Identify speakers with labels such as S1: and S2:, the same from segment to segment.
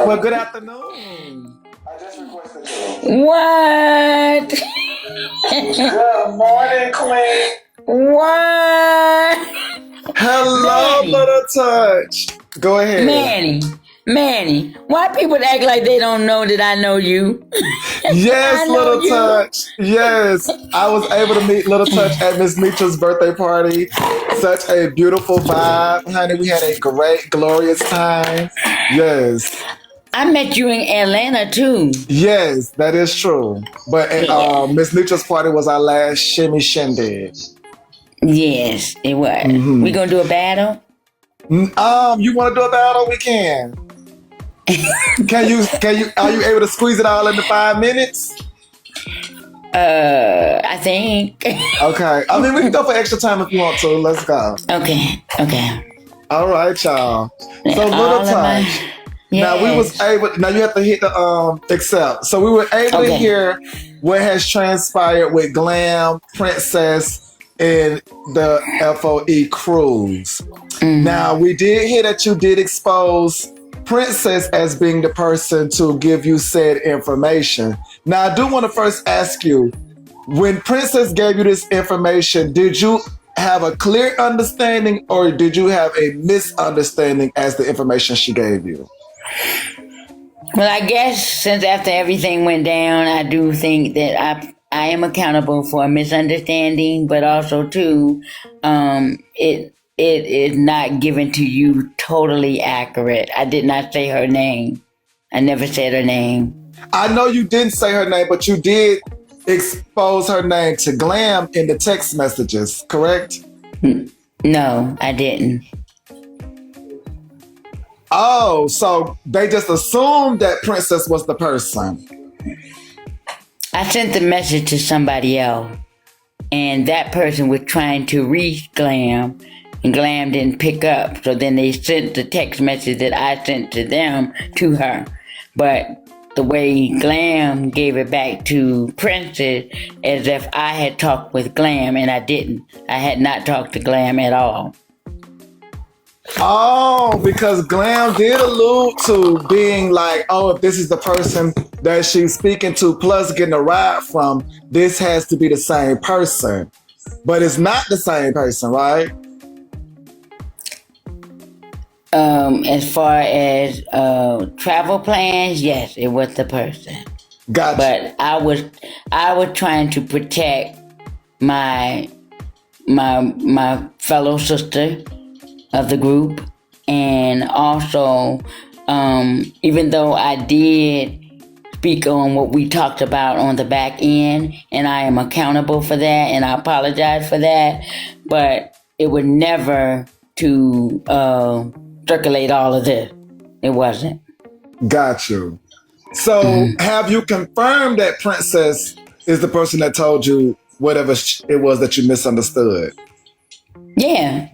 S1: Well, good afternoon.
S2: I just requested you.
S3: What?
S2: Good morning, Queen.
S3: What?
S1: Hello,
S3: Manny,
S1: Little Touch. Go ahead.
S3: Manny, Manny. Why people act like they don't know that I know you? I
S1: Yes,
S3: know
S1: Little
S3: you.
S1: Touch. Yes, I was able to meet Little Touch at Miss Mitra's birthday party. Such a beautiful vibe, honey. We had a great, glorious time. Yes,
S3: I met you in Atlanta too.
S1: yes, that is true. But
S3: Yeah.
S1: Miss Mitra's party was our last shimmy shindig.
S3: Yes, it was. We
S1: Mm-hmm.
S3: gonna do a battle?
S1: You want to do a battle? We can. Can you? Can you? Are you able to squeeze it all into 5 minutes?
S3: I think.
S1: Okay. I mean, we can go for extra time if you want to. Let's go.
S3: Okay.
S1: All right, y'all. So Little
S3: All of my
S1: Touch. Now we was
S3: yes.
S1: able. Now you have to hit the accept. So we were able to
S3: Okay.
S1: hear what has transpired with Glam, Princess, and the FOE cruise. Now we did hear that you did expose Princess as being the person to give you said information. Now I do want to first ask you, when Princess gave you this information, did you have a clear understanding or did you have a misunderstanding as the information she gave you?
S3: Well, I guess since after everything went down, I do think that I am accountable for a misunderstanding, but also too, it is not given to you totally accurate. I did not say her name. I never said her name.
S1: I know you didn't say her name, but you did expose her name to Glam in the text messages, correct?
S3: No, I didn't.
S1: Oh, so they just assumed that Princess was the person.
S3: I sent the message to somebody else, and that person was trying to reach Glam, and Glam didn't pick up. So then they sent the text message that I sent to them to her. But the way Glam gave it back to Princess, as if I had talked with Glam, and I didn't. I had not talked to Glam at all.
S1: Oh, because Glam did allude to being like, oh, if this is the person that she's speaking to, plus getting a ride from, this has to be the same person. But it's not the same person, right?
S3: As far as travel plans, yes, it was the person.
S1: Gotcha.
S3: But I was trying to protect my my fellow sister of the group, and also even though I did speak on what we talked about on the back end, and I am accountable for that, and I apologize for that, but it would never to circulate all of this. It wasn't.
S1: Got you. So have you confirmed that Princess is the person that told you whatever it was that you misunderstood?
S3: Yeah.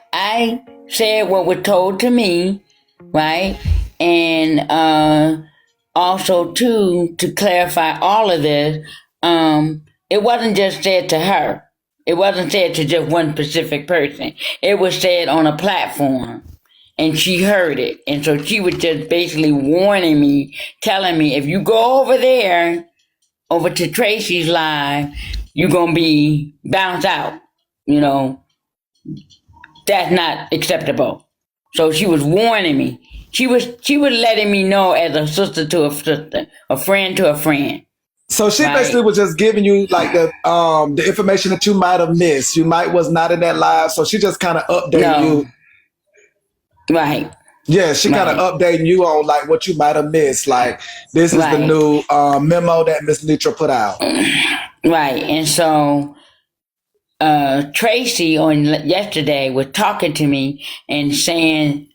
S3: I said what was told to me, right? And also too, to clarify all of this, it wasn't just said to her. It wasn't said to just one specific person. It was said on a platform, and she heard it. And so she was just basically warning me, telling me, if you go over there, over to Tracy's live, you're going to be bounced out. You know, that's not acceptable. So she was warning me. She was letting me know as a sister to a sister, a friend to a friend.
S1: So she basically
S3: Right?
S1: was just giving you like the information that you might have missed. You might was not in that live, so she just kind of updating
S3: No.
S1: you.
S3: Right.
S1: Yeah, she kind of
S3: Right.
S1: updating you on like what you might have missed. Like this is the
S3: Right.
S1: new memo that Miss Nitra put out.
S3: Right. And so Tracy on yesterday was talking to me and saying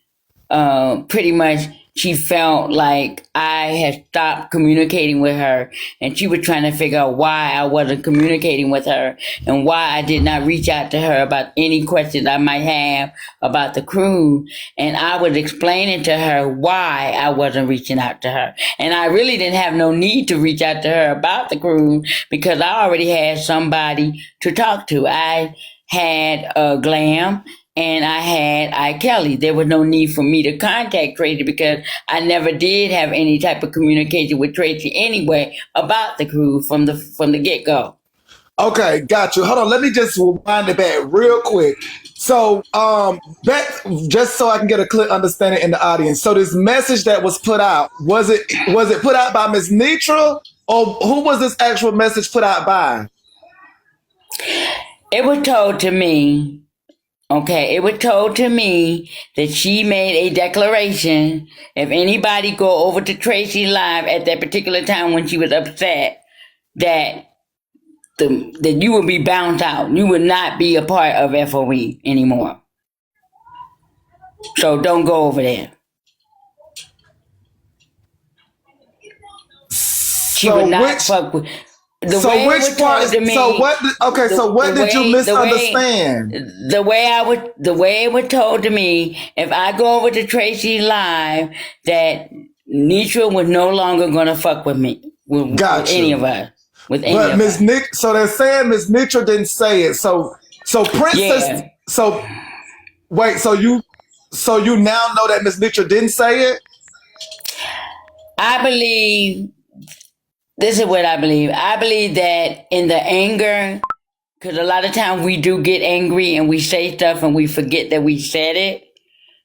S3: pretty much she felt like I had stopped communicating with her, and she was trying to figure out why I wasn't communicating with her and why I did not reach out to her about any questions I might have about the cruise. And I was explaining to her why I wasn't reaching out to her. And I really didn't have no need to reach out to her about the cruise because I already had somebody to talk to. I had Glam, and I had I Kelly. There was no need for me to contact Tracy because I never did have any type of communication with Tracy anyway about the cruise from the get go.
S1: Okay, got you. Hold on, let me just wind it back real quick. So, back just so I can get a clear understanding in the audience. So, this message that was put out was it put out by Miss Nitra, or who was this actual message put out by?
S3: It was told to me. Okay, it was told to me that she made a declaration. If anybody go over to Tracy Live at that particular time when she was upset, that that you would be bounced out. You would not be a part of FOE anymore. So don't go over there. She
S1: So
S3: would not
S1: which
S3: fuck with.
S1: so which part is, so what okay, so what did you misunderstand?
S3: The way it was told to me, if I go over to Tracy Live, that Nitra was no longer gonna fuck with me. With any of us. With any
S1: But
S3: of
S1: Miss
S3: us.
S1: Nick, so they're saying Miss Nitra didn't say it. So Princess,
S3: Yeah.
S1: so wait, so you now know that Miss Nitra didn't say it?
S3: I believe this is what I believe. I believe that in the anger, because a lot of times we do get angry and we say stuff and we forget that we said it.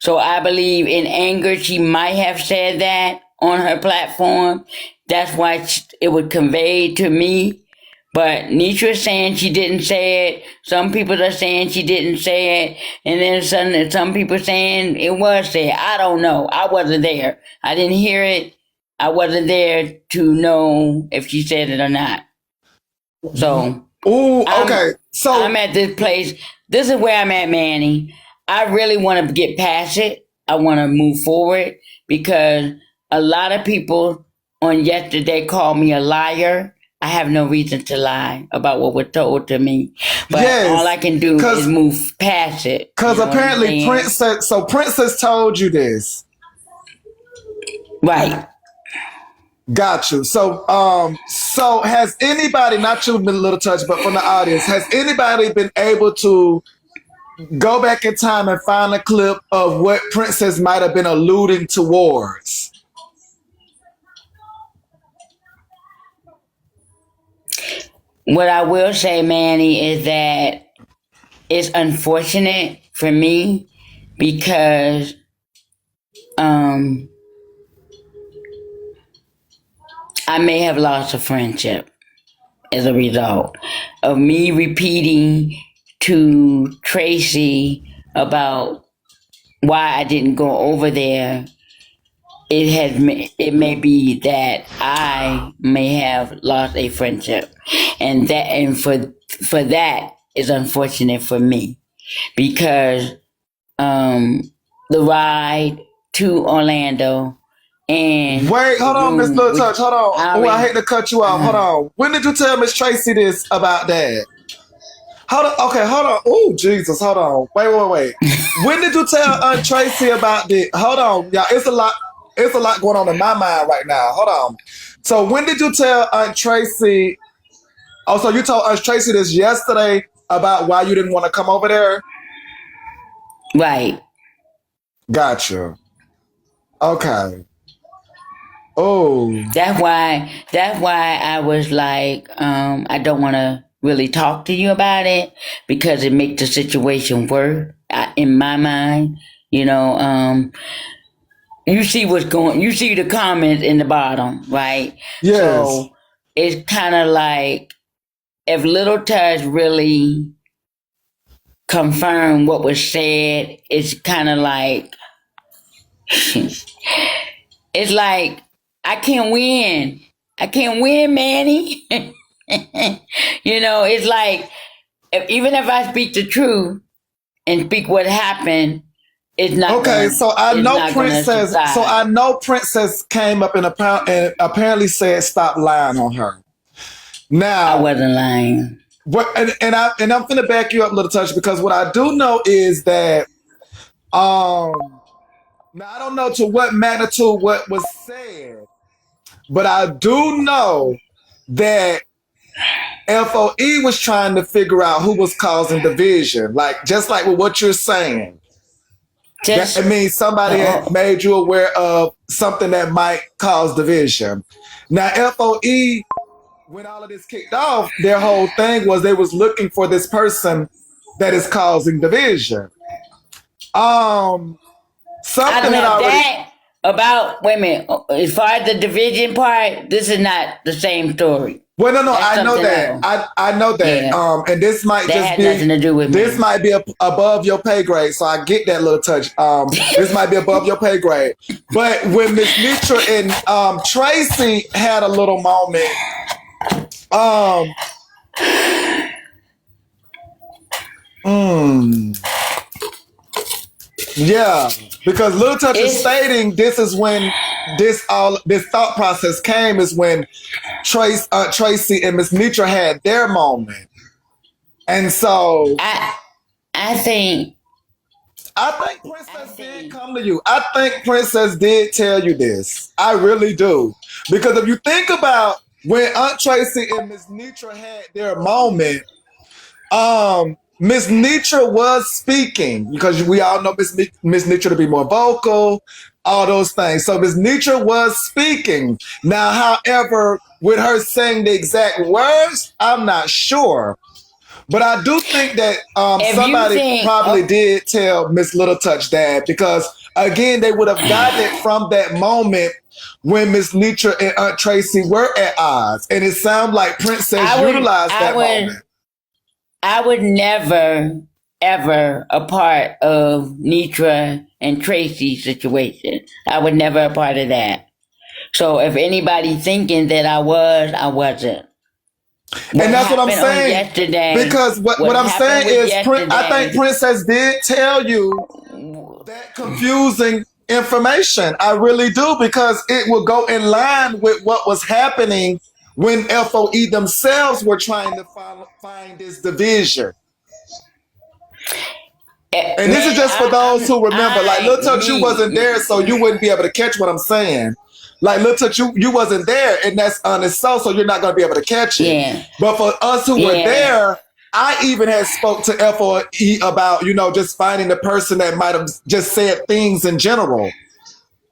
S3: So I believe in anger, she might have said that on her platform. That's why it was conveyed to me. But Nisha saying she didn't say it. Some people are saying she didn't say it. And then some people saying it was said. I don't know. I wasn't there. I didn't hear it. I wasn't there to know if she said it or not. So
S1: Ooh, okay. So
S3: I'm at this place. This is where I'm at, Manny. I really want to get past it. I want to move forward because a lot of people on yesterday called me a liar. I have no reason to lie about what was told to me, but
S1: yes,
S3: all I can do is move past it.
S1: Because apparently Princess told you this.
S3: Right.
S1: Got you. So has anybody, not you, LilTouch, but from the audience, has anybody been able to go back in time and find a clip of what Princess might have been alluding towards?
S3: What I will say, Manny, is that it's unfortunate for me because I may have lost a friendship as a result of me repeating to Tracy about why I didn't go over there. It may be that I may have lost a friendship, and for that is unfortunate for me because the ride to Orlando and
S1: wait, hold on, Miss LilTouch, hold on. Oh, I hate to cut you off. Hold on. When did you tell Miss Tracy this about that? Hold on. Okay, hold on. Oh, Jesus, hold on. Wait. When did you tell Aunt Tracy about this? Hold on, y'all. It's a lot going on in my mind right now. Hold on. So when did you tell Aunt Tracy? Oh, so you told Aunt Tracy this yesterday about why you didn't want to come over there?
S3: Right.
S1: Gotcha. Okay. Oh.
S3: That's why I was like, I don't want to really talk to you about it because it makes the situation worse in my mind. You know, you see you see the comments in the bottom, right?
S1: Yes.
S3: So it's kind of like if LilTouch really confirmed what was said, it's kind of like, it's like, I can't win. I can't win, Manny. You know, it's like, even if I speak the truth and speak what happened, it's not
S1: okay. So I know Princess.
S3: So
S1: I know Princess came up and apparently said stop lying on her. Now
S3: I wasn't lying.
S1: What and I'm gonna back you up, LilTouch, because what I do know is that now I don't know to what magnitude what was said, but I do know that FOE was trying to figure out who was causing division, like just like with what you're saying. That
S3: Just
S1: it means somebody had made you aware of something that might cause division. Now, FOE, when all of this kicked off, their whole thing was they was looking for this person that is causing division.
S3: I
S1: Something had
S3: know
S1: already.
S3: that about women. As far as the division part, this is not the same story.
S1: Well, no,
S3: That's
S1: I know
S3: something
S1: that.
S3: else.
S1: I know that.
S3: Yeah.
S1: And this might
S3: That
S1: just
S3: has
S1: be
S3: nothing to do with
S1: this
S3: me.
S1: might be above your pay grade. So I get that little touch. This might be above your pay grade. But when Miss Nitra and Tracy had a little moment, yeah, because Little Touch is
S3: It's
S1: stating this is when this thought process came is when Tracy and Miss Nitra had their moment. And so
S3: I think
S1: I think Princess did come to you. I think Princess did tell you this. I really do. Because if you think about when Aunt Tracy and Miss Nitra had their moment, Miss Nitra was speaking because we all know Miss Nitra to be more vocal, all those things. So Miss Nitra was speaking. Now, however, with her saying the exact words, I'm not sure. But I do think that
S3: if you
S1: somebody
S3: think
S1: probably did tell Miss Little Touch that because again they would have gotten it from that moment when Miss Nitra and Aunt Tracy were at odds, and it sounded like Princess utilized that moment.
S3: I would never ever a part of Nitra and Tracy's situation. I would never a part of that. So if anybody thinking that I was, I wasn't.
S1: And that's what I'm saying.
S3: Yesterday,
S1: because what I'm saying is, I think Princess did tell you that confusing information. I really do, because it will go in line with what was happening when FOE themselves were trying to find this division. And this is just for those who remember. Like, Lil Touch, you wasn't there, so you wouldn't be able to catch what I'm saying. Like, Lil Touch, you wasn't there, and that's honest so you're not going to be able to catch it.
S3: Yeah.
S1: But for us who were there, I even had spoke to FOE about, just finding the person that might have just said things in general.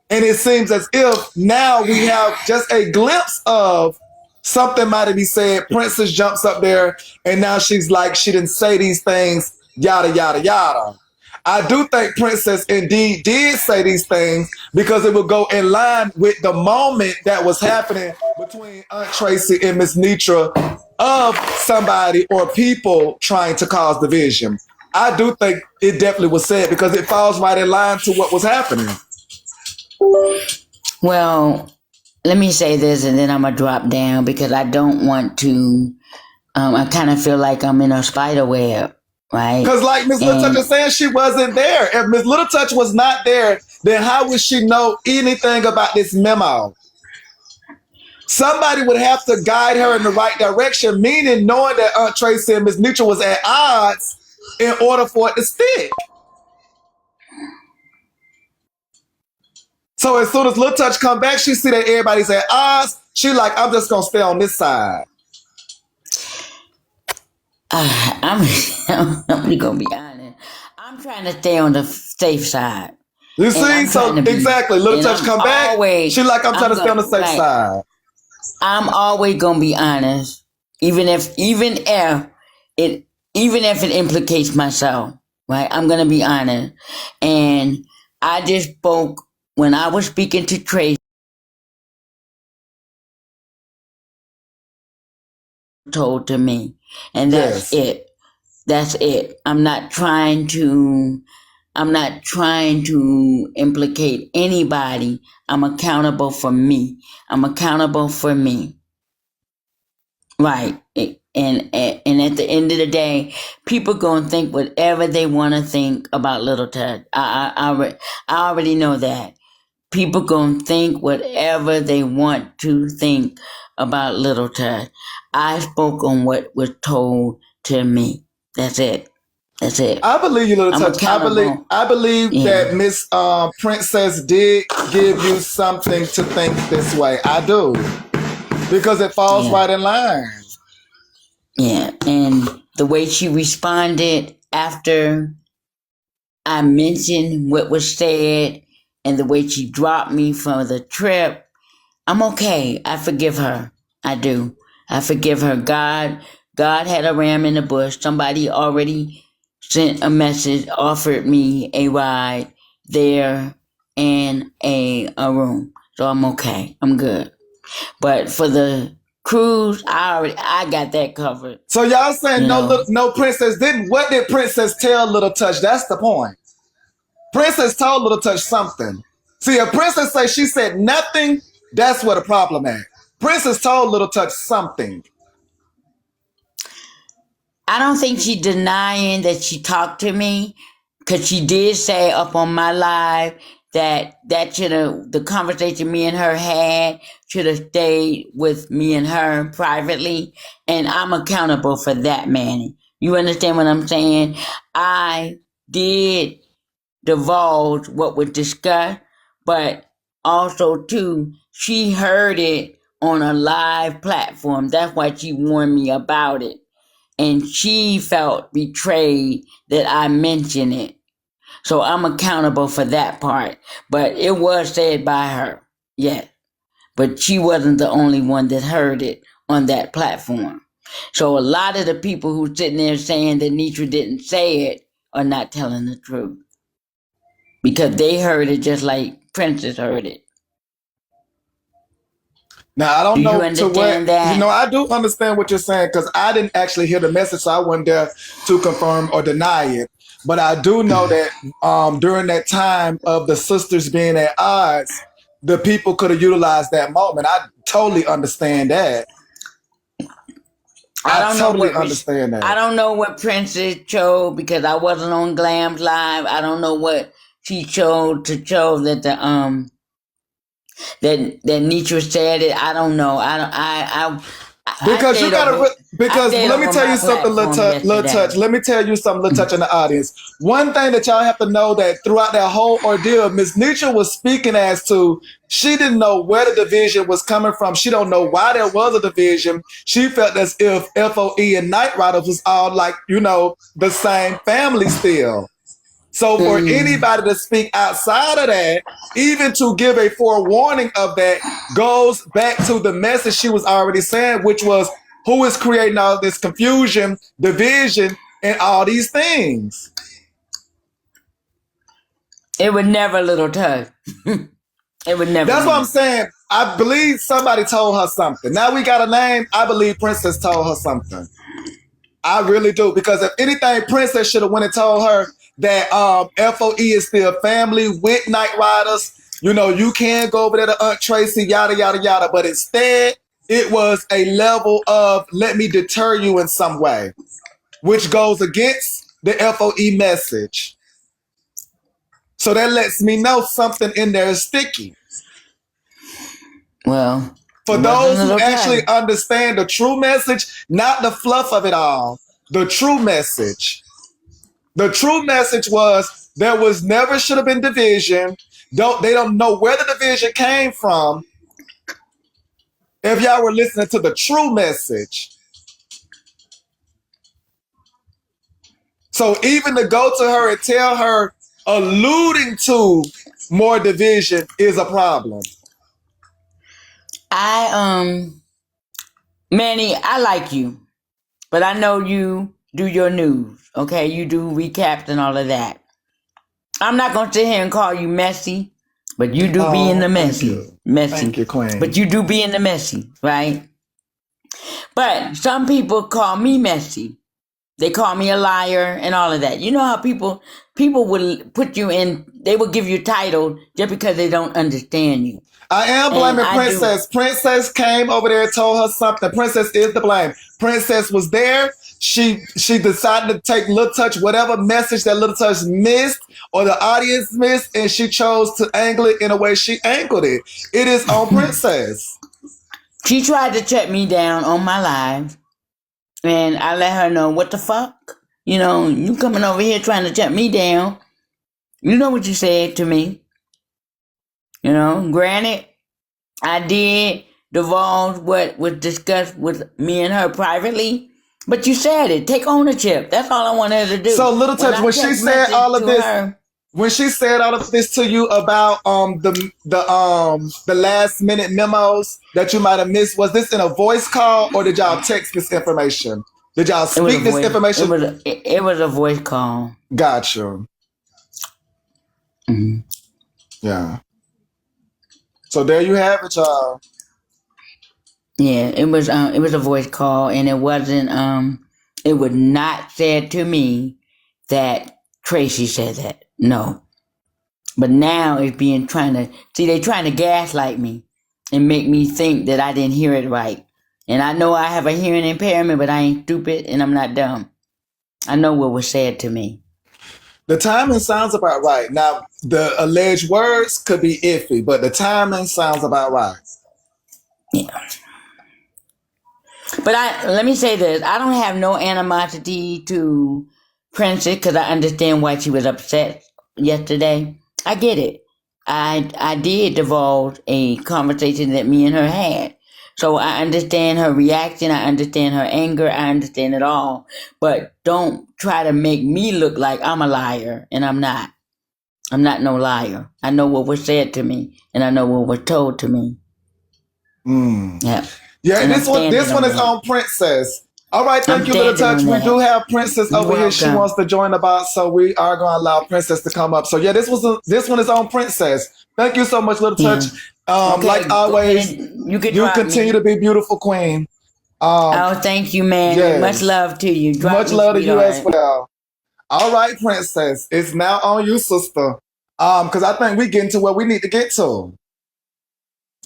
S1: And it seems as if now we have just a glimpse of something might have been said. Princess jumps up there, and now she's like, she didn't say these things, yada, yada, yada. I do think Princess indeed did say these things because it would go in line with the moment that was happening between Aunt Tracy and Miss Nitra of somebody or people trying to cause division. I do think it definitely was said because it falls right in line to what was happening.
S3: Well, let me say this and then I'm going to drop down because I don't want to, I kind of feel like I'm in a spider web. Right.
S1: Because like Miss Little Touch is saying, she wasn't there. If Miss Little Touch was not there, then how would she know anything about this memo? Somebody would have to guide her in the right direction, meaning knowing that Aunt Tracy and Miss Nitra was at odds in order for it to stick. So as soon as Little Touch come back, she see that everybody's at odds. She like, I'm just going to stay on this side.
S3: I'm gonna be honest. I'm trying to stay on the safe side.
S1: You see, so exactly. Little Touch come back. She like, I'm trying to stay on the safe side.
S3: I'm always gonna be honest, even if it implicates myself. Right, I'm gonna be honest. And I just spoke when I was speaking to Tracy. Told to me, and that's it. That's it. I'm not trying to implicate anybody. I'm accountable for me. Right. And at the end of the day, people gonna think whatever they want to think about Little Touch. I already know that. People gonna think whatever they want to think about Little Touch. I spoke on what was told to me. That's it.
S1: I believe you, Little Touch. I believe that Miss Princess did give you something to think this way. I do. Because it falls right in line.
S3: Yeah, and the way she responded after I mentioned what was said and the way she dropped me for the trip, I'm okay. I forgive her. I do. I forgive her. God had a ram in the bush. Somebody already sent a message, offered me a ride there and a room. So I'm okay. I'm good. But for the cruise, I got that covered.
S1: So y'all saying
S3: You know,
S1: no princess didn't. What did Princess tell Little Touch? That's the point. Princess told Little Touch something. See, if Princess say she said nothing, that's where the problem at. Princess told Little Touch something.
S3: I don't think she denying that she talked to me, because she did say up on my live that should have, the conversation me and her had should have stayed with me and her privately, and I'm accountable for that, Manny. You understand what I'm saying? I did divulge what was discussed, but also too, she heard it on a live platform. That's why she warned me about it. And she felt betrayed that I mentioned it. So I'm accountable for that part. But it was said by her, yes. But she wasn't the only one that heard it on that platform. So a lot of the people who sitting there saying that Nitra didn't say it are not telling the truth. Because they heard it just like Princess heard it.
S1: Now, I
S3: Do
S1: don't
S3: you
S1: know to what,
S3: understand that?
S1: I do understand what you're saying because I didn't actually hear the message, so I wasn't there to confirm or deny it. But I do know that during that time of the sisters being at odds, the people could have utilized that moment. I totally understand that.
S3: I
S1: I
S3: don't know
S1: totally
S3: what
S1: understand
S3: I
S1: that.
S3: don't know what Princess chose because I wasn't on Glam's live. I don't know what she chose to show that that Nietzsche said it. I don't know. I
S1: Because you
S3: stayed
S1: gotta,
S3: over I
S1: because
S3: stayed
S1: let me
S3: over
S1: tell
S3: my
S1: you something,
S3: platform
S1: little touch.
S3: yesterday.
S1: Let me tell you something, little touch in the audience. One thing that y'all have to know that throughout that whole ordeal, Miss Nietzsche was speaking as to she didn't know where the division was coming from. She don't know why there was a division. She felt as if FOE and Night Riders was all like, the same family still. So for
S3: Mm.
S1: anybody to speak outside of that, even to give a forewarning of that, goes back to the message she was already saying, which was who is creating all this confusion, division, and all these things.
S3: It would never little touch. It would never
S1: That's what I'm
S3: be.
S1: saying. I believe somebody told her something. Now we got a name. I believe Princess told her something. I really do, because if anything, Princess should have went and told her that FOE is still family with Night Riders. You can go over there to Aunt Tracy, yada yada yada. But instead, it was a level of let me deter you in some way, which goes against the FOE message. So that lets me know something in there is sticky.
S3: Well,
S1: For
S3: it wasn't
S1: those who
S3: little
S1: actually
S3: touch.
S1: understand the true message, not the fluff of it all, the true message. The true message was there was never should have been division. They don't know where the division came from. If y'all were listening to the true message. So even to go to her and tell her alluding to more division is a problem.
S3: Manny, I like you. But I know you do your news, okay? You do recaps and all of that. I'm not gonna sit here and call you messy, but you do be in the
S1: Oh, thank
S3: messy,
S1: you. Thank
S3: messy.
S1: you,
S3: But
S1: Queen.
S3: you do be in the messy, right? But some people call me messy. They call me a liar and all of that. You know how people will put you in. They will give you title just because they don't understand you.
S1: I am
S3: And
S1: blaming
S3: I do.
S1: Princess. Princess came over there and told her something. Princess is the blame. Princess was there. She decided to take Little Touch, whatever message that Little Touch missed or the audience missed, and she chose to angle it in a way she angled it. It is on Princess.
S3: She tried to shut me down on my live, and I let her know what the fuck. You coming over here trying to shut me down. You know what you said to me. Granted, I did divulge what was discussed with me and her privately, But you said it. Take ownership. That's all I wanted her to do.
S1: So LilTouch, when she said all of this, when she said all of this to you about the last minute memos that you might have missed, was this in a voice call or did y'all text this information? Did y'all speak this information?
S3: It was a voice call.
S1: Gotcha.
S3: Mm-hmm.
S1: Yeah. So there you have it, y'all.
S3: Yeah, it was a voice call, and it wasn't it was not said to me that Tracy said that. No. But now it's being they're trying to gaslight me and make me think that I didn't hear it right. And I know I have a hearing impairment, but I ain't stupid and I'm not dumb. I know what was said to me.
S1: The timing sounds about right. Now, the alleged words could be iffy, but the timing sounds about right.
S3: Yeah. But let me say this. I don't have no animosity to Princess because I understand why she was upset yesterday. I get it. I did divulge a conversation that me and her had. So I understand her reaction. I understand her anger. I understand it all. But don't try to make me look like I'm a liar, and I'm not. I'm not no liar. I know what was said to me, and I know what was told to me. Yeah.
S1: Yeah,
S3: and
S1: this one is on Princess. All right, thank you, LilTouch. We do have Princess over here. She wants to join the box, so we are going to allow Princess to come up. So yeah, this one is on Princess. Thank you so much, LilTouch.
S3: Okay,
S1: like always, you continue to be beautiful, Queen.
S3: Oh, thank you, man.
S1: Yes.
S3: Much love to you.
S1: Much love to you as well. All right, Princess. It's now on you, sister. Because I think we getting to where we need to get to.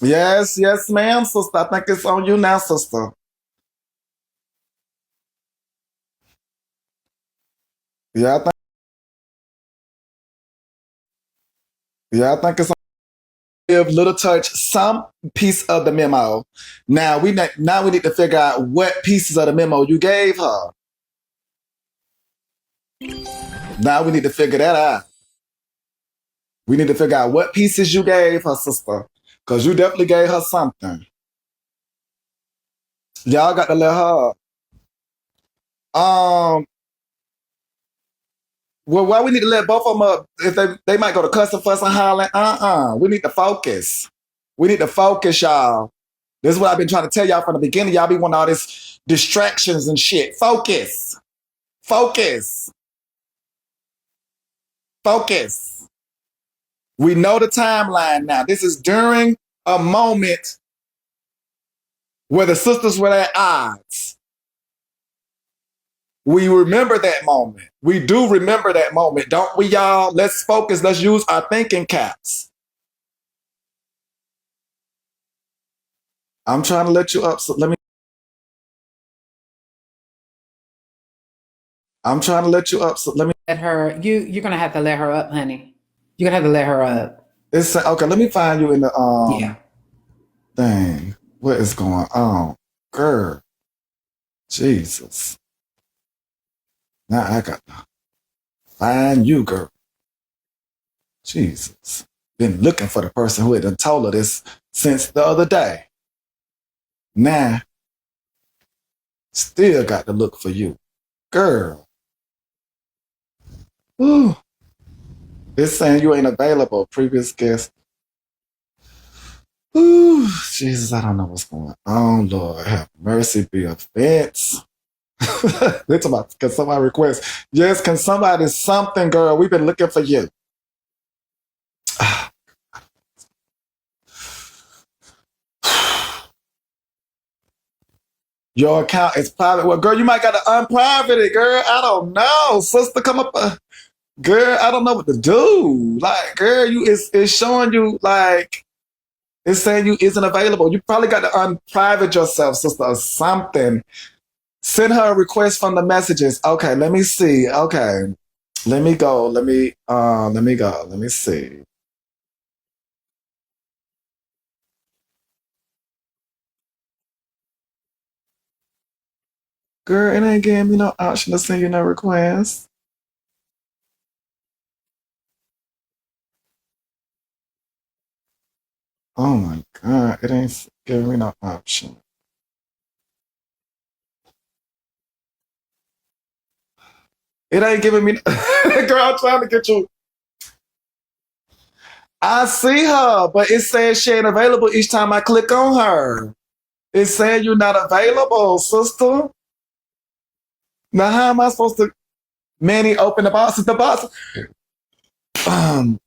S1: Yes, ma'am, sister. I think it's on you now, sister. Yeah, I think it's on. Give LilTouch some piece of the memo. Now we need to figure out what pieces of the memo you gave her. Now we need to figure that out. We need to figure out what pieces you gave her, sister. Because you definitely gave her something. Y'all got to let her. Well, why we need to let both of them up? If they might go to cuss and fuss and hollering. We need to focus. We need to focus, y'all. This is what I've been trying to tell y'all from the beginning. Y'all be wanting all this distractions and shit. Focus. Focus. Focus. We know the timeline now. This is during a moment where the sisters were at odds. We remember that moment. We do remember that moment, don't we, y'all? Let's focus. Let's use our thinking caps. I'm trying to let you up. So I'm trying to let you up. So let me
S4: let her. You're gonna have to let her up, honey. You're gonna have to let her up.
S1: It's okay. Let me find you in the
S4: Yeah.
S1: thing. What is going on, girl? Jesus. Now I got to find you, girl. Jesus. Been looking for the person who had done told her this since the other day. Now, still got to look for you, girl. Ooh. It's saying you ain't available. Previous guest. Ooh, Jesus, I don't know what's going on. Lord, have mercy, be offense. It's about, can somebody request? Yes, can somebody something, girl? We've been looking for you. Your account is private. Well, girl, you might got to unprivate it, girl. I don't know. Sister, come up. Girl, I don't know what to do. Like, girl, it's showing you, like, it's saying you isn't available. You probably got to unprivate yourself, sister, or something. Send her a request from the messages. Okay, let me see. Okay. Let me go. Let me go. Let me see. Girl, it ain't giving me no option to send you no request. Oh my God, it ain't giving me no option. It ain't giving me. Girl, I'm trying to get you. I see her, but it says she ain't available each time I click on her. It's saying you're not available, sister. Now, how am I supposed to? Manny, open the box. The box. Um,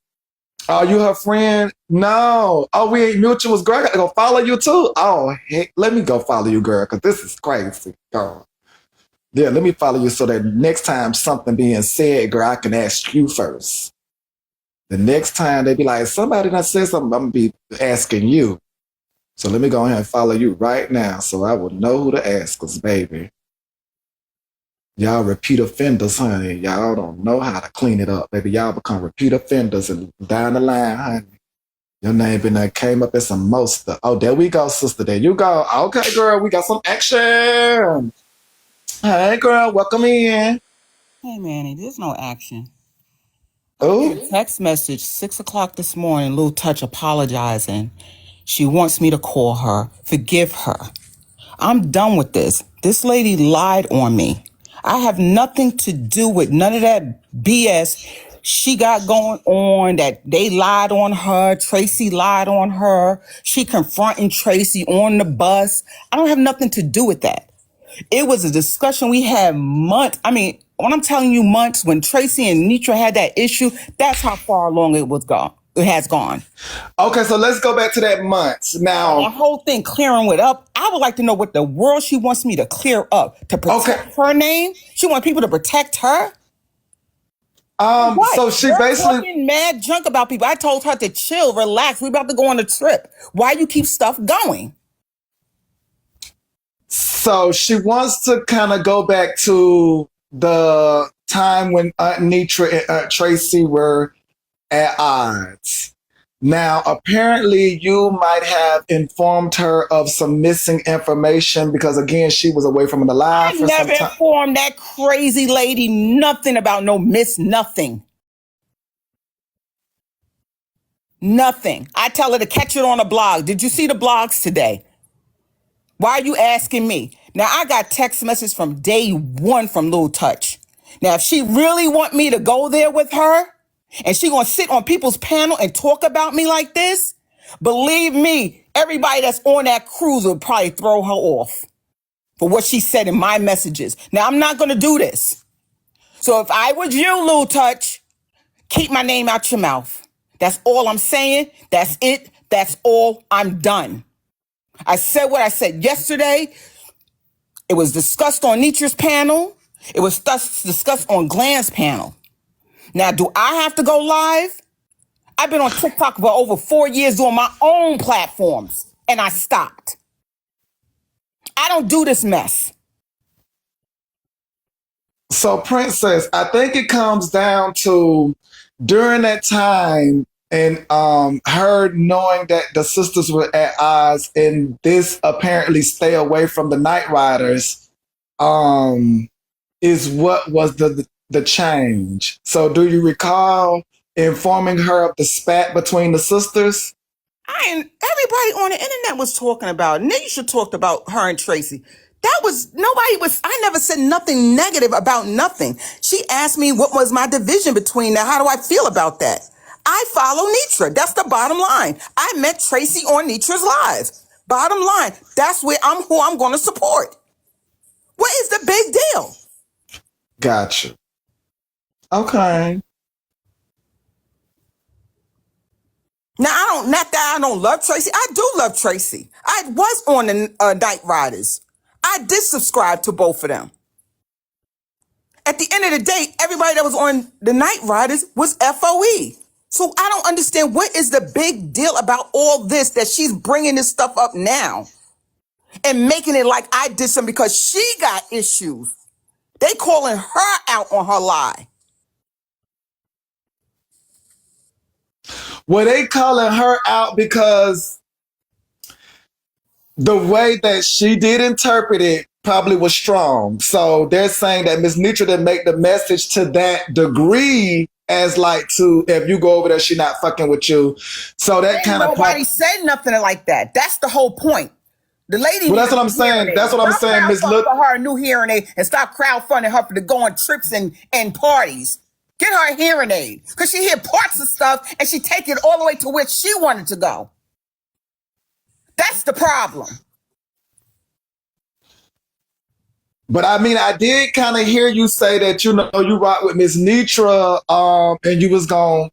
S1: are you her friend? No. Oh, we ain't mutuals, girl. I gotta go follow you too. Oh, heck, let me go follow you, girl, because this is crazy, girl. Yeah, let me follow you so that next time something being said, girl, I can ask you first. The next time they be like, somebody done said something, I'm gonna be asking you. So let me go ahead and follow you right now so I will know who to ask, because baby, y'all repeat offenders, honey. Y'all don't know how to clean it up, baby. Y'all become repeat offenders and down the line, honey. Your name been there, came up as some most. Oh, there we go, sister. There you go. Okay, girl, we got some action. Hey, girl, welcome in.
S5: Hey Manny, there's no action.
S1: Oh,
S5: Text message 6 o'clock this morning, LilTouch apologizing. She wants me to call her, forgive her. I'm done with this. This lady lied on me. I have nothing to do with none of that BS she got going on, that they lied on her, Tracy lied on her, she confronting Tracy on the bus. I don't have nothing to do with that. It was a discussion we had months. I mean, when I'm telling you months, when Tracy and Nitra had that issue, that's how far along it was gone. It has gone.
S1: okay, so let's go back to that months.
S5: The
S1: Now,
S5: whole thing clearing it up. I would like to know what the world she wants me to clear up to
S1: okay.
S5: protect her name. She wants people to protect her. What?
S1: So she
S5: You're
S1: basically,
S5: talking mad junk about people. I told her to chill, relax. We're about to go on a trip. Why you keep stuff going?
S1: so she wants to kind of go back to the time when Aunt Nitra and Aunt Tracy were at odds. Now, apparently, you might have informed her of some missing information because, again, she was away from the live
S5: I
S1: for some
S5: never
S1: time.
S5: informed that crazy lady nothing about no miss nothing. Nothing. I tell her to catch it on a blog. Did you see the blogs today? Why are you asking me? Now I got text messages from day one from LilTouch. Now if she really want me to go there with her and she gonna sit on people's panel and talk about me like this, believe me, everybody that's on that cruise will probably throw her off for what she said in my messages. Now I'm not gonna do this. So if I was you, LilTouch, keep my name out your mouth. That's all I'm saying. That's it. That's all. I'm done. I said what I said yesterday. It was discussed on Nitra's panel. It was discussed on Glen's panel. Now, do I have to go live? I've been on TikTok for over 4 years doing my own platforms, and I stopped. I don't do this mess.
S1: So, Princess, I think it comes down to during that time and her knowing that the sisters were at odds and this apparently stay away from the Night Riders um, is what was the change. So, do you recall informing her of the spat between the sisters?
S5: Everybody on the internet was talking about it. Nisha talked about her and Tracy. I never said nothing negative about nothing. She asked me what was my division between that. How do I feel about that? I follow Nitra. That's the bottom line. I met Tracy on Nitra's live. Bottom line, that's who I'm going to support. What is the big deal?
S1: Gotcha. Okay.
S5: Now, not that I don't love Tracy. I do love Tracy. I was on the Night Riders. I did subscribe to both of them. At the end of the day, everybody that was on the Night Riders was FOE. So I don't understand what is the big deal about all this that she's bringing this stuff up now and making it like I did something because she got issues. They calling her out on her lie.
S1: Were they calling her out because the way that she did interpret it probably was strong? So they're saying that Miss Nitra didn't make the message to that degree as like to if you go over there, she not fucking with you. So that kind of
S5: Nobody said nothing like that. That's the whole point. The lady
S1: Well,
S5: needs
S1: that's
S5: a
S1: what I'm
S5: new hearing
S1: saying.
S5: aid.
S1: That's what I'm
S5: Stop
S1: saying, Miss
S5: crowdfunding
S1: Look.
S5: for her a new hearing aid and stop crowdfunding her to go on trips and parties. Get her a hearing aid. Because she hear parts of stuff and she take it all the way to where she wanted to go. That's the problem.
S1: But I mean, I did kind of hear you say that, you know, you rock with Miss Nitra, and you was going,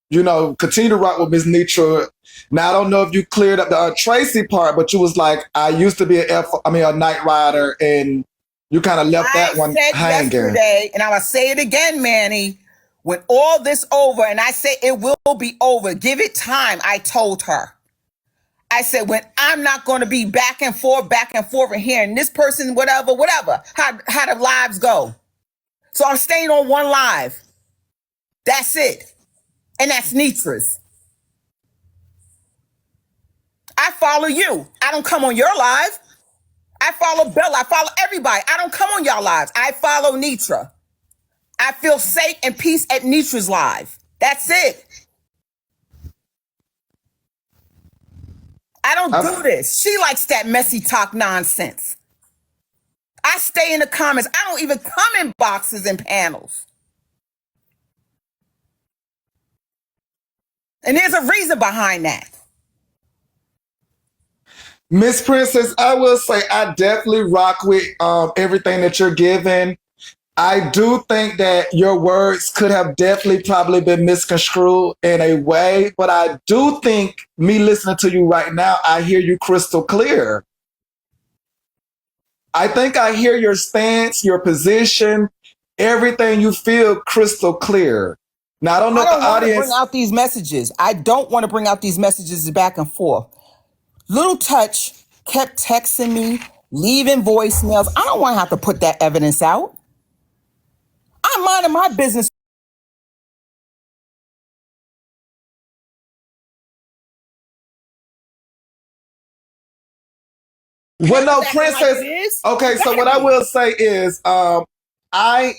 S1: you know, continue to rock with Miss Nitra. Now, I don't know if you cleared up the Tracy part, but you was like, I used to be a night rider, and you kind of left
S5: I
S1: that one
S5: said
S1: hanging.
S5: yesterday, and I'm going to say it again, Manny, when all this over, and I say it will be over, give it time, I told her. I said, when I'm not going to be back and forth and hearing this person, whatever, how the lives go. So I'm staying on one live. That's it. And that's Nitra's. I follow you. I don't come on your live. I follow Bella. I follow everybody. I don't come on y'all lives. I follow Nitra. I feel safe and peace at Nitra's live. That's it. I don't do this. She likes that messy talk nonsense. I stay in the comments. I don't even come in boxes and panels. And there's a reason behind that.
S1: Miss Princess, I will say I definitely rock with everything that you're giving. I do think that your words could have definitely probably been misconstrued in a way, but I do think me listening to you right now, I hear you crystal clear. I think I hear your stance, your position, everything you feel crystal clear. Now, I don't know if the
S5: want to
S1: audience.
S5: bring out these messages. I don't want to bring out these messages back and forth. LilTouch kept texting me, leaving voicemails. I don't want to have to put that evidence out. I'm minding my business.
S1: Well, no,
S5: Exactly like
S1: Princess.
S5: it is.
S1: Okay, so what I will say is, I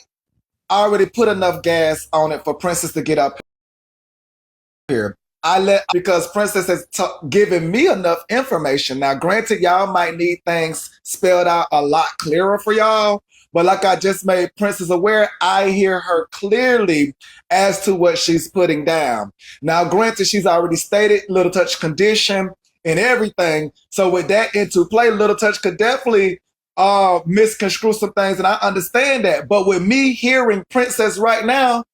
S1: already put enough gas on it for Princess to get up here. Because Princess has given me enough information. Now, granted, y'all might need things spelled out a lot clearer for y'all, but like I just made Princess aware, I hear her clearly as to what she's putting down. Now, granted, she's already stated LilTouch condition and everything. So with that into play, LilTouch could definitely misconstrue some things, and I understand that. But with me hearing Princess right now,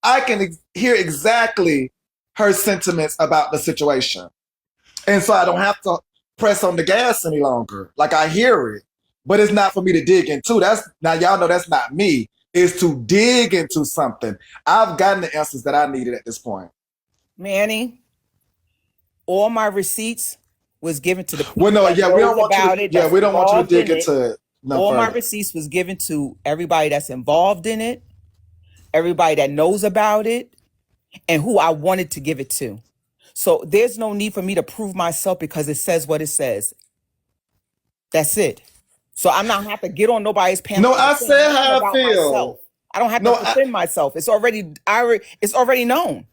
S1: I can hear exactly her sentiments about the situation. And so I don't have to press on the gas any longer. Like, I hear it, but it's not for me to dig into. Now y'all know that's not me. It's to dig into something. I've gotten the answers that I needed at this point.
S5: Manny, all my receipts was given to the people
S1: Well, no,
S5: that
S1: yeah, we don't
S5: knows
S1: want you
S5: about
S1: to,
S5: it.
S1: yeah,
S5: That's
S1: we don't want you to
S5: involved in
S1: dig
S5: it.
S1: into it no
S5: All my
S1: further.
S5: receipts was given to everybody that's involved in it, everybody that knows about it, and who I wanted to give it to. So there's no need for me to prove myself because it says what it says. That's it. So I'm not have to get on nobody's panel.
S1: No, I said how I
S5: about
S1: feel.
S5: myself. I don't have
S1: No,
S5: to defend myself. It's already known.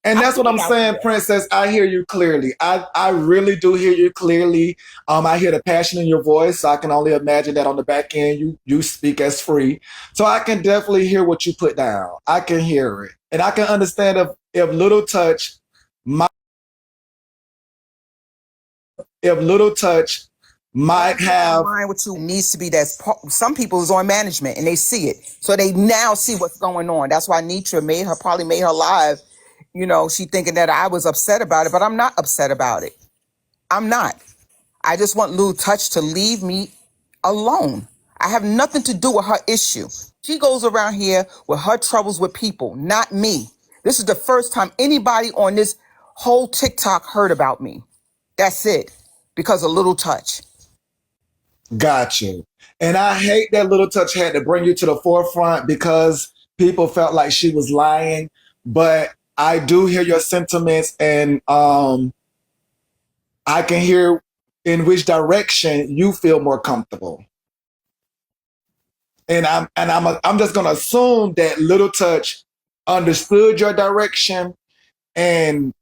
S1: And that's what I'm saying, Princess. I hear you clearly. I really do hear you clearly. I hear the passion in your voice. So I can only imagine that on the back end, you speak as free. So I can definitely hear what you put down. I can hear it. And I can understand if LilTouch might have.
S5: What you needs to be that some people is on management and they see it. So they now see what's going on. That's why Nitra probably made her live. You know, she thinking that I was upset about it, but I'm not upset about it. I'm not. I just want LilTouch to leave me alone. I have nothing to do with her issue. She goes around here with her troubles with people, not me. This is the first time anybody on this whole TikTok heard about me. That's it. Because of LilTouch.
S1: Got you. And I hate that LilTouch had to bring you to the forefront because people felt like she was lying. But I do hear your sentiments, and I can hear in which direction you feel more comfortable. And I'm just gonna assume that LilTouch understood your direction and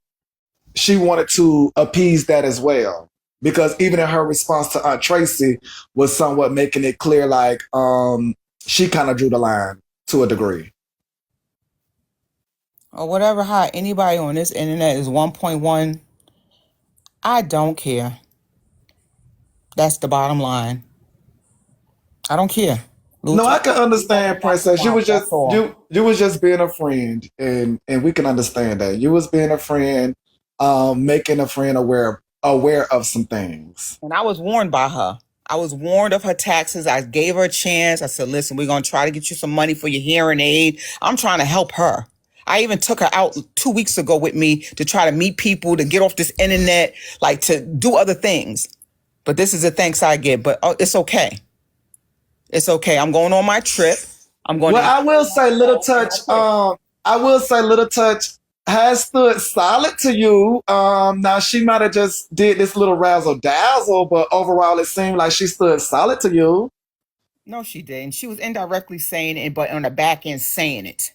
S1: she wanted to appease that as well. because even in her response to Aunt Tracy was somewhat making it clear, like she kind of drew the line to a degree.
S5: Or whatever, how anybody on this internet is 1.1, I don't care. That's the bottom line. I don't care.
S1: No, I can understand, Princess. You was
S5: That's
S1: just
S5: all.
S1: you was just being a friend, and we can understand that. You was being a friend, making a friend aware of some things.
S5: And I was warned by her. I was warned of her taxes. I gave her a chance. I said, listen, we're going to try to get you some money for your hearing aid. I'm trying to help her. I even took her out 2 weeks ago with me to try to meet people, to get off this internet, like to do other things. But this is the thanks I get. But it's okay. It's okay. I'm going on my trip. I'm going
S1: Well,
S5: to.
S1: I will say, Little Touch has stood solid to you. Now she might have just did this little razzle dazzle, but overall, it seemed like she stood solid to you.
S5: No, she didn't. She was indirectly saying it, but on the back end saying it.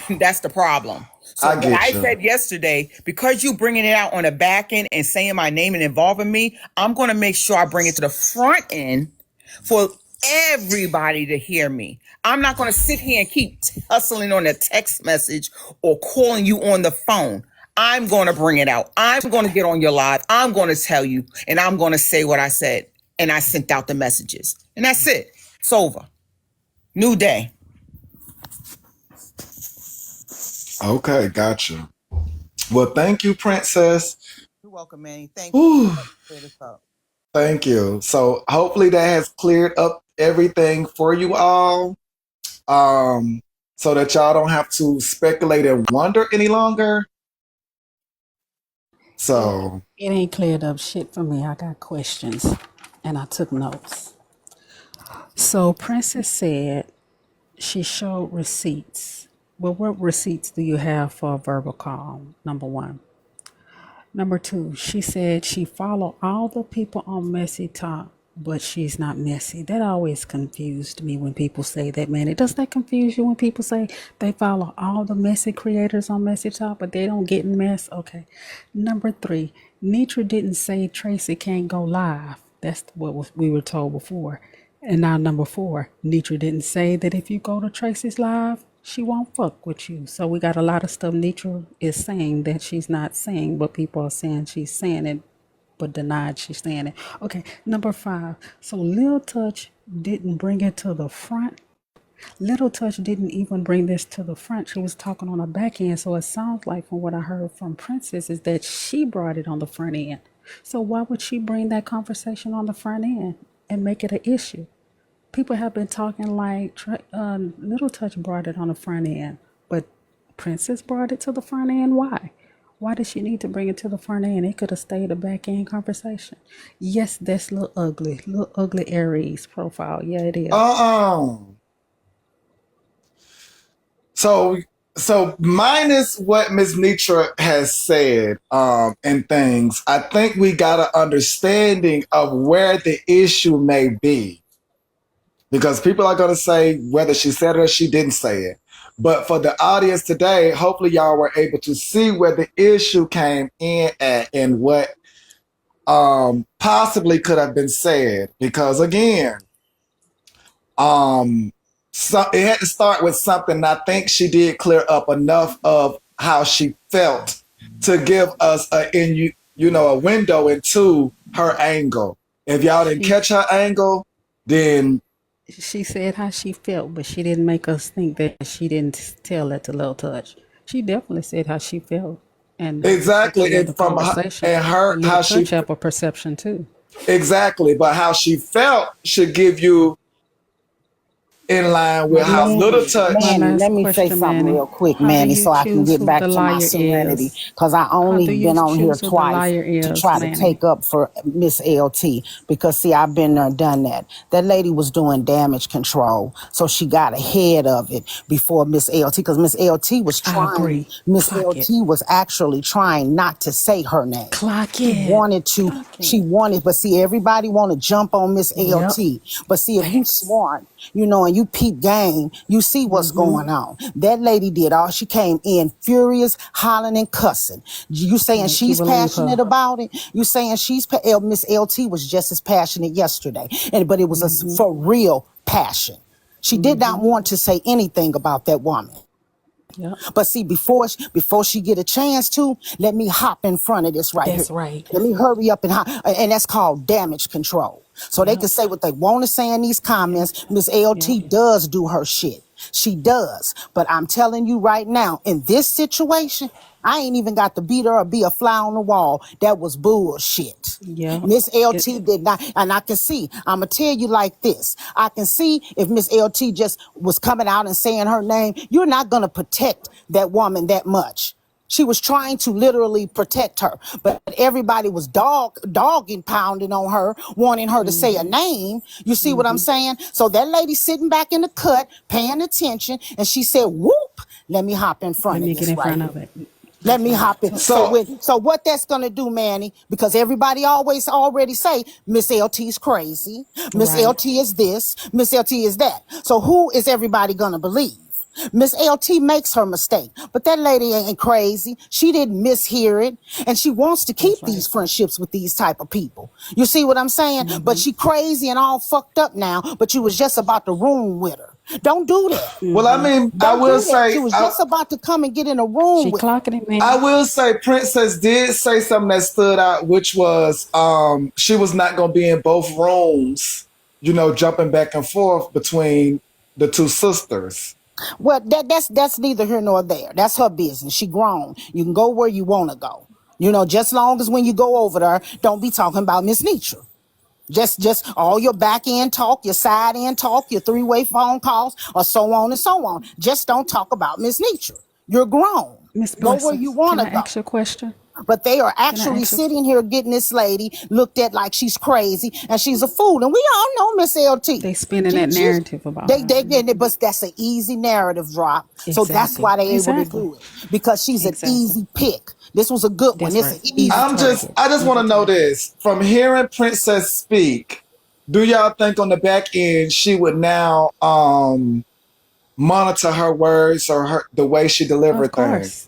S5: That's the problem. So
S1: I
S5: what
S1: get
S5: I
S1: you.
S5: said yesterday, because you bringing it out on the back end and saying my name and involving me, I'm going to make sure I bring it to the front end for everybody to hear me. I'm not going to sit here and keep hustling on a text message or calling you on the phone. I'm going to bring it out. I'm going to get on your live. I'm going to tell you, and I'm going to say what I said. And I sent out the messages. And that's it. It's over. New day.
S1: Okay, gotcha. Well, thank you, Princess.
S5: You're welcome, Manny. Thank you.
S1: Whew,
S5: Clear this up.
S1: thank you. So hopefully that has cleared up everything for you all. So that y'all don't have to speculate and wonder any longer. So
S6: It ain't cleared up shit for me. I got questions and I took notes. So Princess said she showed receipts. Well, what receipts do you have for a verbal call? Number one. Number two, she said she followed all the people on Messy Talk, but she's not messy. That always confused me when people say that, man. Does that confuse you when people say they follow all the messy creators on Messy Talk, but they don't get in mess? Okay. Number three, Nitra didn't say Tracy can't go live. That's what we were told before. And now number four, Nitra didn't say that if you go to Tracy's live, she won't fuck with you. So we got a lot of stuff Nitra is saying that she's not saying, but people are saying she's saying it, but denied she's saying it. Okay, number five. So LilTouch didn't bring it to the front. LilTouch didn't even bring this to the front. She was talking on the back end. So it sounds like from what I heard from Princess is that she brought it on the front end. So why would she bring that conversation on the front end and make it an issue? People have been talking like LilTouch brought it on the front end, but Princess brought it to the front end. Why? Why did she need to bring it to the front end? It could have stayed a back end conversation. Yes, that's little ugly Aries profile. Yeah, it is.
S1: So minus what Miss Nitra has said, and things, I think we got an understanding of where the issue may be. Because people are going to say whether she said it or she didn't say it. But for the audience today, hopefully y'all were able to see where the issue came in at and what possibly could have been said. Because again, so it had to start with something. I think she did clear up enough of how she felt to give us a window into her angle. If y'all didn't catch her angle, then
S6: She said how she felt, but she didn't make us think that she didn't tell that to LilTouch. She definitely said how she felt. And
S1: exactly,
S6: the
S1: and from her
S6: conversation.
S1: and her
S6: And
S1: how
S6: LilTouch
S1: she
S6: have a perception too.
S1: exactly, but how she felt should give you in line with
S6: My
S1: how
S6: last,
S1: Little
S6: my
S1: Touch.
S7: Manny,
S6: last
S7: let me say
S6: question,
S7: something
S6: Manny.
S7: real quick,
S6: How do
S7: Manny,
S6: you
S7: so I can
S6: choose
S7: get
S6: who
S7: back
S6: the
S7: to my
S6: liar
S7: serenity.
S6: is?
S7: Because I
S6: How
S7: only
S6: do you
S7: been on here
S6: choose who the
S7: twice
S6: liar
S7: to
S6: is,
S7: try to
S6: Manny?
S7: take up for Miss LT. Because see, I've been there, done that. That lady was doing damage control, so she got ahead of it before Miss LT. Because Miss LT was
S6: I
S7: trying.
S6: agree.
S7: Miss
S6: Clock
S7: LT
S6: it.
S7: was actually trying not to say her name.
S6: Clock
S7: She
S6: it.
S7: wanted to,
S6: Clock it.
S7: but see, everybody want to jump on Miss
S6: Yep.
S7: LT. But see, if you
S6: Facts.
S7: smart, and you peep game, you see what's going on. That lady did all. She came in furious, hollering and cussing. You saying
S6: Make you
S7: she's
S6: believe
S7: passionate
S6: her.
S7: about it? You saying Miss LT was just as passionate yesterday, but it was for real passion. She did not want to say anything about that woman.
S6: Yep.
S7: But see, before she get a chance to, let me hop in front of this right here.
S6: That's right.
S7: Let me hurry up and that's called damage control. So they can say what they want to say in these comments. Miss LT does do her shit. She does. But I'm telling you right now, in this situation, I ain't even got to beat her or be a fly on the wall. That was bullshit.
S6: Yeah.
S7: Miss LT did not, and I can see, I'm going to tell you like this. I can see if Miss LT just was coming out and saying her name, you're not going to protect that woman that much. She was trying to literally protect her, but everybody was dogging, pounding on her, wanting her to say a name. You see what I'm saying? So that lady sitting back in the cut, paying attention, and she said, whoop, let me hop in front
S6: Let
S7: of
S6: me
S7: this
S6: get in
S7: right
S6: front
S7: here.
S6: of it.
S7: Let me hop in.
S1: So-
S7: So what that's gonna do, Manny? Because everybody always already say Miss LT's crazy. Miss
S6: Right.
S7: LT is this. Miss LT is that. So who is everybody gonna believe? Miss LT makes her mistake, but that lady ain't crazy. She didn't mishear it, and she wants to keep these friendships with these type of people. You see what I'm saying? But she crazy and all fucked up now. But you was just about to room with her. Don't do that.
S1: Well, I mean, I
S7: Don't
S1: will
S7: do that.
S1: say,
S7: She was just about to come and get in a room
S6: She
S7: with her.
S6: clocking it, man.
S1: I will say, Princess did say something that stood out, which was she was not going to be in both rooms, jumping back and forth between the two sisters.
S7: Well, that's neither here nor there. That's her business. She grown. You can go where you want to go. Just long as when you go over there, don't be talking about Miss Nietzsche. Just all your back end talk, your side end talk, your three-way phone calls, or so on and so on. Just don't talk about Miss Nietzsche. You're grown.
S6: Miss
S7: Go where you
S6: Blessings,
S7: want
S6: can
S7: to
S6: I
S7: go.
S6: ask you a question?
S7: But they are
S6: Can I
S7: actually
S6: ask you?
S7: sitting here getting this lady looked at like she's crazy and she's a fool. And we all know Miss LT.
S6: They spinning that narrative about her.
S7: But that's an easy narrative drop. So that's
S6: Exactly.
S7: why they're able to
S6: Exactly.
S7: do it. Because she's an
S6: Exactly.
S7: easy pick. This was a good one.
S6: That's
S7: It's
S6: right.
S7: an easy
S1: I
S6: target.
S1: just want to
S6: Easy
S1: know
S6: target.
S1: this. From hearing Princess speak, do y'all think on the back end she would now monitor her words or the way she
S6: Of
S1: delivered things?
S6: course.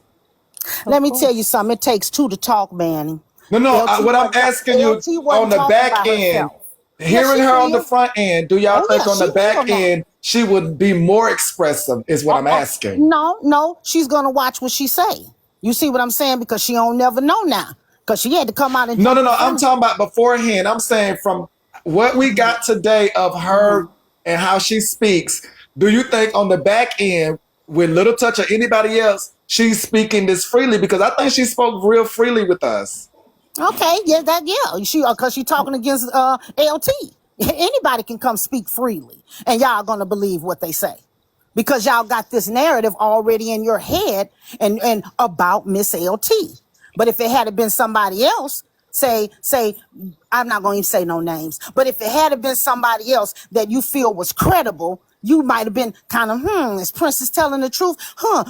S7: Let
S6: Of
S7: me tell you
S6: course.
S7: something. It takes two to talk, Manny.
S1: No, what I'm asking you
S7: LT
S1: on
S7: wasn't
S1: the
S7: talking
S1: back
S7: by
S1: end,
S7: herself. Yeah,
S1: hearing
S7: she
S1: her on the
S7: will.
S1: front end, do y'all
S7: Oh,
S1: think
S7: yeah,
S1: on
S7: she
S1: the
S7: will
S1: back
S7: now.
S1: end she would be more expressive, is what I'm asking.
S7: No, she's gonna watch what she say. You see what I'm saying? Because she don't never know now. Because she had to come out and
S1: No,
S7: jump in
S1: I'm
S7: front of.
S1: talking about beforehand. I'm saying from what we got today of her and how she speaks, do you think on the back end, with Little Touch or anybody else, she's speaking this freely? Because I think she spoke real freely with us.
S7: Okay, she because she talking against LT. Anybody can come speak freely, and y'all gonna believe what they say because y'all got this narrative already in your head and about Miss LT. But if it had been somebody else, say I'm not going to say no names, but if it had been somebody else that you feel was credible, you might have been kind of, is Princess telling the truth?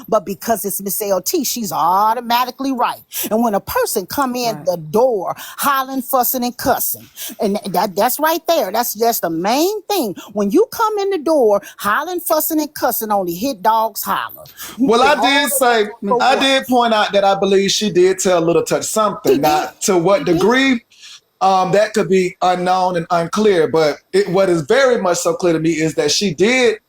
S7: But because it's Miss LT, she's automatically right. And when a person come in
S6: Right.
S7: the door hollering, fussing, and cussing, and that's right there. That's the main thing. When you come in the door hollering, fussing, and cussing, only hit dogs holler. You
S1: Well,
S7: did
S1: I
S7: all
S1: did
S7: of that
S1: say,
S7: for
S1: I
S7: what?
S1: did point out that I believe she did tell Little Touch
S7: She
S1: something.
S7: did.
S1: Now, to what
S7: She did.
S1: degree, that could be unknown and unclear. But what is very much so clear to me is that she did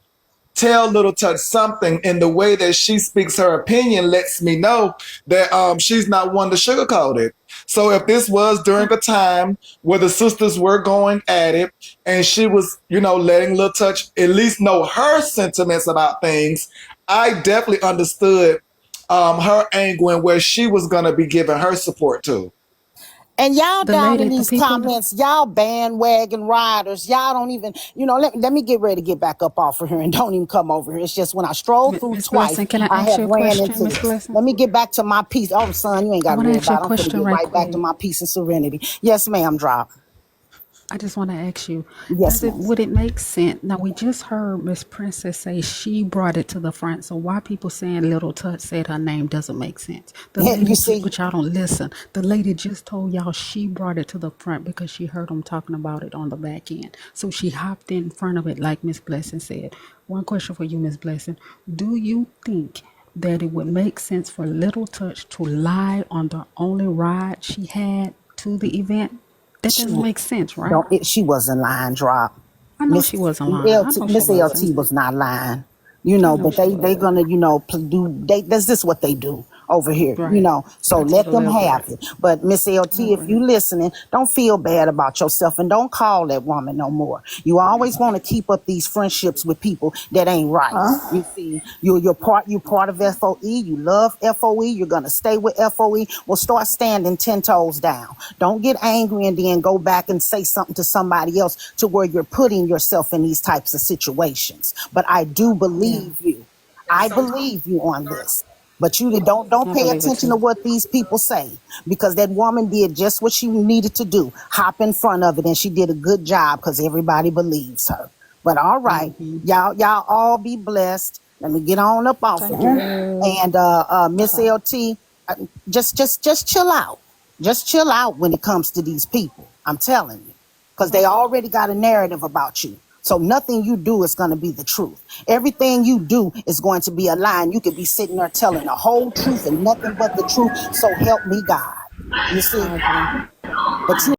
S1: tell Little Touch something, and the way that she speaks her opinion lets me know that she's not one to sugarcoat it. So if this was during a time where the sisters were going at it and she was, letting Little Touch at least know her sentiments about things, I definitely understood her angle and where she was going to be giving her support to.
S7: And y'all
S6: The
S7: down
S6: lady,
S7: in
S6: the
S7: these
S6: people,
S7: comments, y'all bandwagon riders. Y'all don't even, let me get ready to get back up off of here and don't even come over here. It's just when I strolled through
S6: Miss
S7: twice,
S6: Blessing, can I
S7: I
S6: ask
S7: have
S6: you a
S7: ran
S6: question,
S7: into
S6: Miss
S7: this.
S6: Blessing?
S7: Let me get back to my peace. Oh, son, you ain't
S6: I
S7: got to
S6: want to
S7: worry
S6: ask you a
S7: about it. I'm going to
S6: question
S7: get
S6: right
S7: right back to
S6: quick.
S7: my peace and serenity. Yes, ma'am, drop.
S6: I just want to ask you,
S7: Yes, ma'am.
S6: would it make sense? Now we just heard Miss Princess say she brought it to the front. So why people saying Little Touch said her name doesn't make sense?
S7: You see,
S6: But y'all don't listen. The lady just told y'all she brought it to the front because she heard them talking about it on the back end. So she hopped in front of it like Miss Blessing said. One question for you, Miss Blessing. Do you think that it would make sense for Little Touch to lie on the only ride she had to the event? That
S7: she
S6: doesn't make sense, right?
S7: don't. She wasn't lying. Drop.
S6: I know
S7: Miss
S6: she wasn't lying. I
S7: LT,
S6: know she
S7: Miss
S6: wasn't.
S7: LT was not lying.
S6: I know
S7: But
S6: she
S7: they
S6: wasn't.
S7: gonna do they. That's just what they do over here.
S6: Right.
S7: So
S6: I
S7: let them
S6: totally agree.
S7: have it. But Miss LT,
S6: I
S7: if
S6: agree.
S7: you listening, don't feel bad about yourself and don't call that woman no more. You always want to keep up these friendships with people that ain't right. You see, you're part of FOE. You love FOE. You're gonna stay with FOE. Well, start standing 10 toes down. Don't get angry and then go back and say something to somebody else to where you're putting yourself in these types of situations. But I do
S6: Yeah,
S7: believe you. I believe you on this. But you don't
S6: I
S7: pay
S6: believe it
S7: attention to
S6: too.
S7: what these people say because that woman did just what she needed to do. Hop in front of it and she did a good job because everybody believes her. But all right, y'all all be blessed. Let me get on up off of
S6: Thank
S7: here.
S6: you.
S7: And Miss
S6: Bye-bye.
S7: LT, just chill out. Just chill out when it comes to these people. I'm telling you because they
S6: Okay.
S7: already got a narrative about you. So nothing you do is going to be the truth. Everything you do is going to be a lie. And you could be sitting there telling the whole truth and nothing but the truth. So help me God. You see,
S6: I agree.
S7: but you